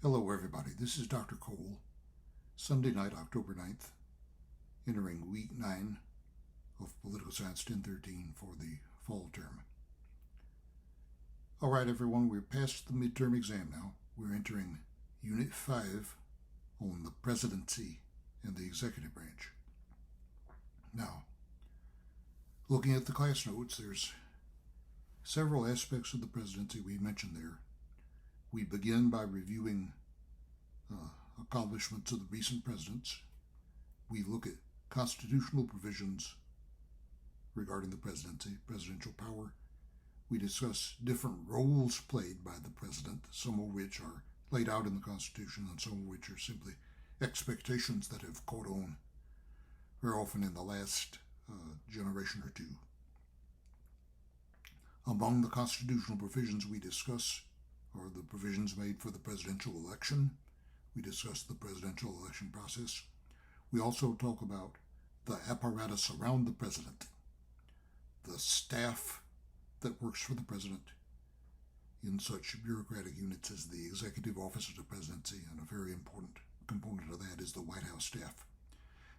Hello everybody, this is Dr. Cole, Sunday night, October 9th, entering week 9 of Political Science 1013 for the fall term. Alright everyone, we're past the midterm exam now. We're entering Unit 5 on the Presidency and the Executive Branch. Now, looking at the class notes, there's several aspects of the Presidency we mentioned there. We begin by reviewing accomplishments of the recent presidents. We look at constitutional provisions regarding the presidency, presidential power. We discuss different roles played by the president, some of which are laid out in the Constitution and some of which are simply expectations that have caught on very often in the last generation or two. Among the constitutional provisions we discuss are the provisions made for the presidential election. We discuss the presidential election process. We also talk about the apparatus around the president, the staff that works for the president in such bureaucratic units as the executive office of the presidency, and a very important component of that is the White House staff.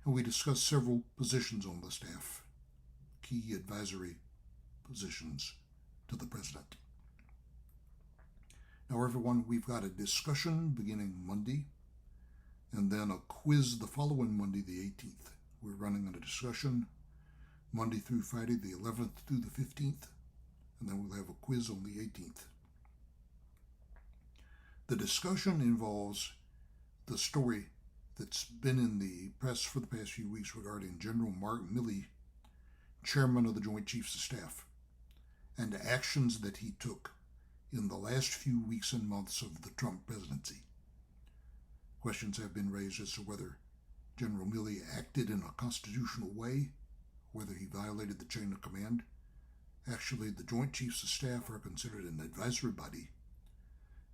And we discuss several positions on the staff, key advisory positions to the president. Now everyone, we've got a discussion beginning Monday, and then a quiz the following Monday, the 18th. We're running a discussion Monday through Friday, the 11th through the 15th, and then we'll have a quiz on the 18th. The discussion involves the story that's been in the press for the past few weeks regarding General Mark Milley, chairman of the Joint Chiefs of Staff, and actions that he took in the last few weeks and months of the Trump presidency. Questions have been raised as to whether General Milley acted in a constitutional way, whether he violated the chain of command. Actually, the Joint Chiefs of Staff are considered an advisory body,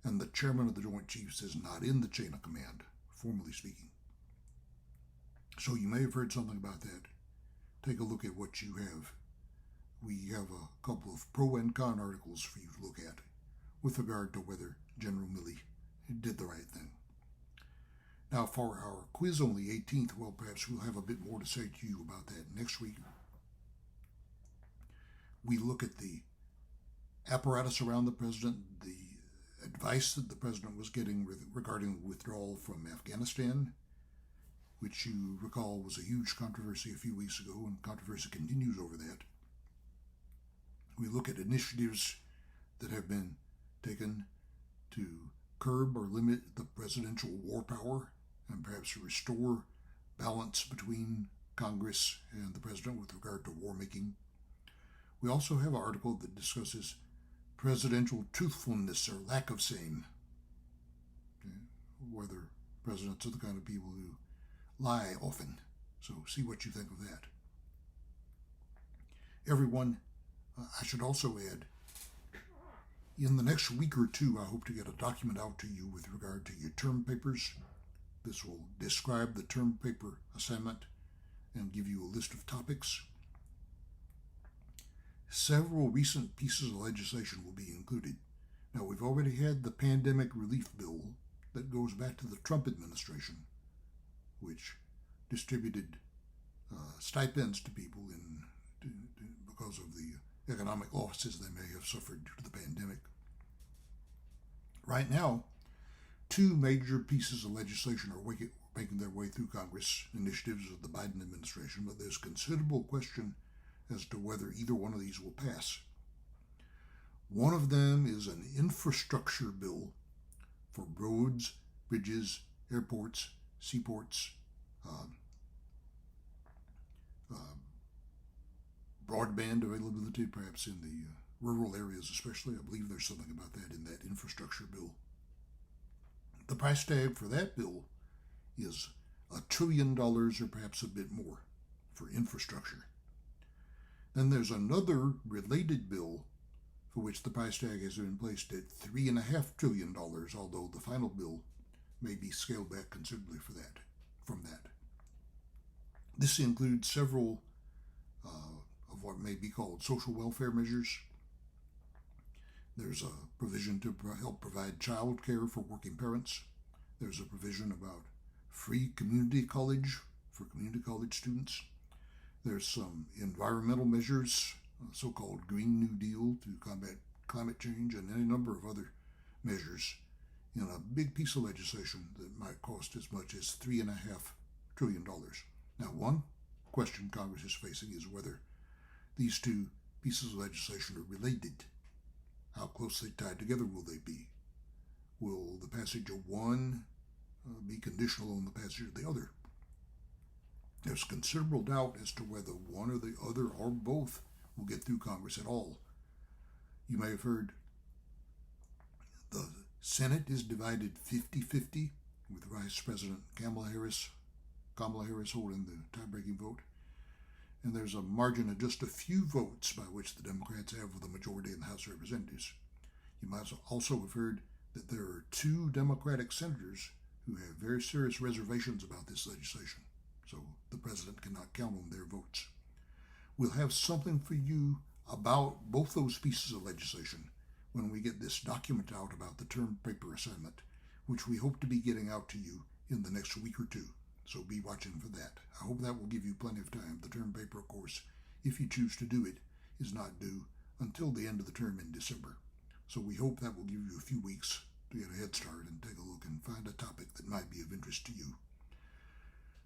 and the chairman of the Joint Chiefs is not in the chain of command, formally speaking. So you may have heard something about that. Take a look at what you have. We have a couple of pro and con articles for you to look at with regard to whether General Milley did the right thing. Now for our quiz on the 18th, well, perhaps we'll have a bit more to say to you about that next week. We look at the apparatus around the president, the advice that the president was getting regarding withdrawal from Afghanistan, which you recall was a huge controversy a few weeks ago, and controversy continues over that. We look at initiatives that have been taken to curb or limit the presidential war power and perhaps restore balance between Congress and the president with regard to war making. We also have an article that discusses presidential truthfulness or lack of same, whether presidents are the kind of people who lie often. So see what you think of that. Everyone, I should also add, in the next week or two, I hope to get a document out to you with regard to your term papers. This will describe the term paper assignment and give you a list of topics. Several recent pieces of legislation will be included. Now, we've already had the pandemic relief bill that goes back to the Trump administration, which distributed stipends to people because of the economic losses they may have suffered due to the pandemic. Right now, two major pieces of legislation are making their way through Congress, initiatives of the Biden administration, but there's considerable question as to whether either one of these will pass. One of them is an infrastructure bill for roads, bridges, airports, seaports, broadband availability, perhaps in the rural areas especially. I believe there's something about that in that infrastructure bill. The price tag for that bill is $1 trillion or perhaps a bit more for infrastructure. Then there's another related bill for which the price tag has been placed at $3.5 trillion, although the final bill may be scaled back considerably from that. This includes several of what may be called social welfare measures. There's a provision to help provide child care for working parents. There's a provision about free community college for community college students. There's some environmental measures, so-called Green New Deal to combat climate change, and any number of other measures in a big piece of legislation that might cost as much as $3.5 trillion. Now, one question Congress is facing is whether these two pieces of legislation are related. How closely tied together will they be? Will the passage of one be conditional on the passage of the other? There's considerable doubt as to whether one or the other or both will get through Congress at all. You may have heard the Senate is divided 50-50, with Vice President Kamala Harris holding the tie-breaking vote. And there's a margin of just a few votes by which the Democrats have the majority in the House of Representatives. You might also have heard that there are 2 Democratic senators who have very serious reservations about this legislation, so the president cannot count on their votes. We'll have something for you about both those pieces of legislation when we get this document out about the term paper assignment, which we hope to be getting out to you in the next week or 2. So be watching for that. I hope that will give you plenty of time. The term paper, of course, if you choose to do it, is not due until the end of the term in December. So we hope that will give you a few weeks to get a head start and take a look and find a topic that might be of interest to you.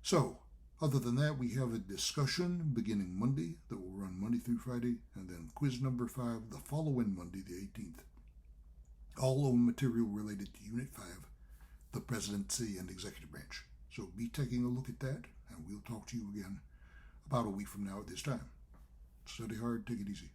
So, other than that, we have a discussion beginning Monday that will run Monday through Friday, and then quiz number 5 the following Monday, the 18th. All on material related to Unit 5, the Presidency and Executive Branch. So be taking a look at that, and we'll talk to you again about a week from now at this time. Study hard, take it easy.